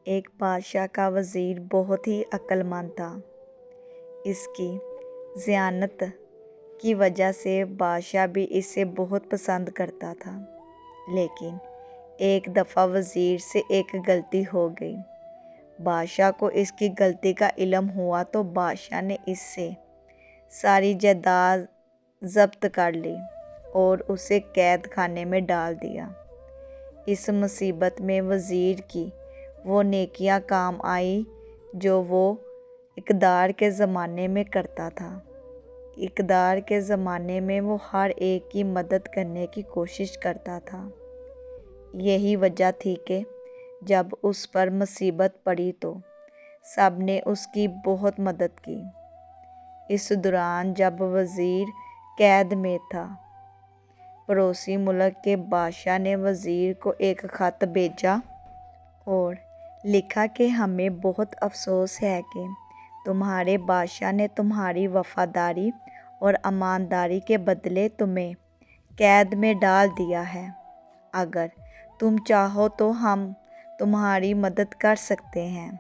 ایک بادشاہ کا وزیر بہت ہی عقل مند تھا۔ اس کی ذہانت کی وجہ سے بادشاہ بھی اسے بہت پسند کرتا تھا، لیکن ایک دفعہ وزیر سے ایک غلطی ہو گئی۔ بادشاہ کو اس کی غلطی کا علم ہوا تو بادشاہ نے اس سے ساری جائیداد ضبط کر لی اور اسے قید خانے میں ڈال دیا۔ اس مصیبت میں وزیر کی وہ نیکیاں کام آئیں جو وہ اقتدار کے زمانے میں کرتا تھا۔ اقتدار کے زمانے میں وہ ہر ایک کی مدد کرنے کی کوشش کرتا تھا۔ یہی وجہ تھی کہ جب اس پر مصیبت پڑی تو سب نے اس کی بہت مدد کی۔ اس دوران جب وزیر قید میں تھا، پڑوسی ملک کے بادشاہ نے وزیر کو ایک خط بھیجا اور لکھا کہ ہمیں بہت افسوس ہے کہ تمہارے بادشاہ نے تمہاری وفاداری اور ایمانداری کے بدلے تمہیں قید میں ڈال دیا ہے۔ اگر تم چاہو تو ہم تمہاری مدد کر سکتے ہیں۔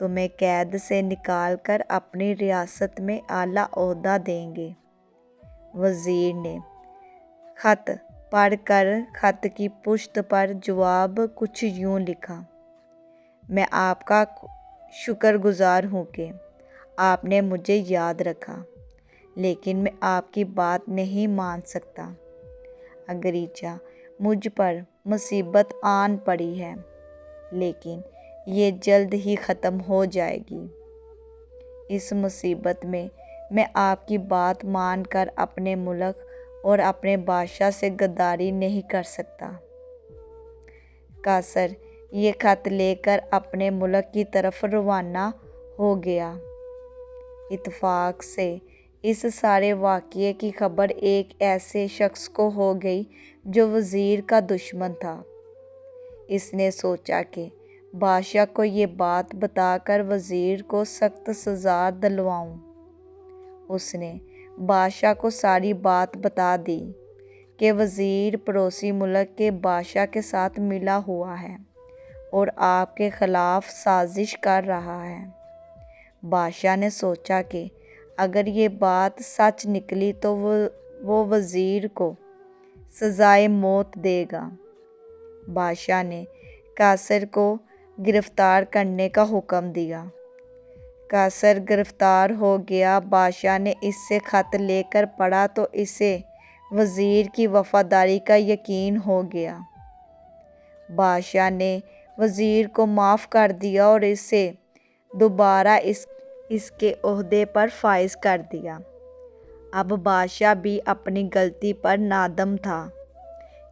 تمہیں قید سے نکال کر اپنی ریاست میں اعلیٰ عہدہ دیں گے۔ وزیر نے خط پڑھ کر خط کی پشت پر جواب کچھ یوں لکھا: میں آپ کا شکر گزار ہوں کہ آپ نے مجھے یاد رکھا، لیکن میں آپ کی بات نہیں مان سکتا۔ اگرچہ مجھ پر مصیبت آن پڑی ہے، لیکن یہ جلد ہی ختم ہو جائے گی۔ اس مصیبت میں میں آپ کی بات مان کر اپنے ملک اور اپنے بادشاہ سے غداری نہیں کر سکتا۔ قیصر یہ خط لے کر اپنے ملک کی طرف روانہ ہو گیا۔ اتفاق سے اس سارے واقعے کی خبر ایک ایسے شخص کو ہو گئی جو وزیر کا دشمن تھا۔ اس نے سوچا کہ بادشاہ کو یہ بات بتا کر وزیر کو سخت سزا دلواؤں۔ اس نے بادشاہ کو ساری بات بتا دی کہ وزیر پڑوسی ملک کے بادشاہ کے ساتھ ملا ہوا ہے اور آپ کے خلاف سازش کر رہا ہے۔ بادشاہ نے سوچا کہ اگر یہ بات سچ نکلی تو وہ وزیر کو سزائے موت دے گا۔ بادشاہ نے قیصر کو گرفتار کرنے کا حکم دیا۔ قیصر گرفتار ہو گیا۔ بادشاہ نے اس سے خط لے کر پڑھا تو اسے وزیر کی وفاداری کا یقین ہو گیا۔ بادشاہ نے وزیر کو معاف کر دیا اور اسے دوبارہ اس کے عہدے پر فائز کر دیا۔ اب بادشاہ بھی اپنی غلطی پر نادم تھا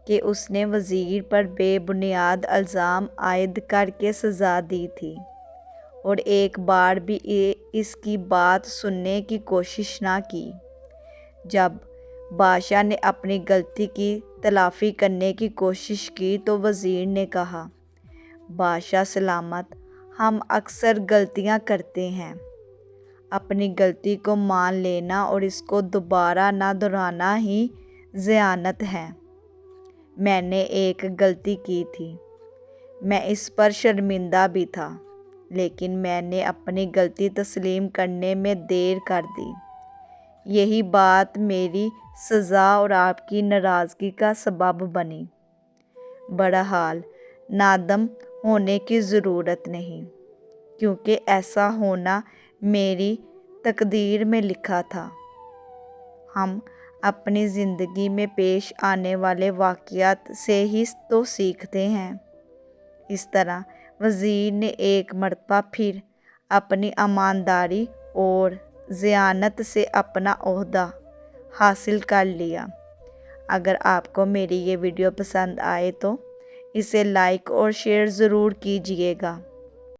کہ اس نے وزیر پر بے بنیاد الزام عائد کر کے سزا دی تھی اور ایک بار بھی اس کی بات سننے کی کوشش نہ کی۔ جب بادشاہ نے اپنی غلطی کی تلافی کرنے کی کوشش کی تو وزیر نے کہا: بادشاہ سلامت، ہم اکثر غلطیاں کرتے ہیں۔ اپنی غلطی کو مان لینا اور اس کو دوبارہ نہ دہرانا ہی ذہانت ہے۔ میں نے ایک غلطی کی تھی، میں اس پر شرمندہ بھی تھا، لیکن میں نے اپنی غلطی تسلیم کرنے میں دیر کر دی۔ یہی بات میری سزا اور آپ کی ناراضگی کا سبب بنی۔ بہرحال نادم ہونے کی ضرورت نہیں، کیونکہ ایسا ہونا میری تقدیر میں لکھا تھا۔ ہم اپنی زندگی میں پیش آنے والے واقعات سے ہی تو سیکھتے ہیں۔ اس طرح وزیر نے ایک مرتبہ پھر اپنی ایمانداری اور ذہانت سے اپنا عہدہ حاصل کر لیا۔ اگر آپ کو میری یہ ویڈیو پسند آئے تو اسے لائک اور شیئر ضرور کیجیے گا۔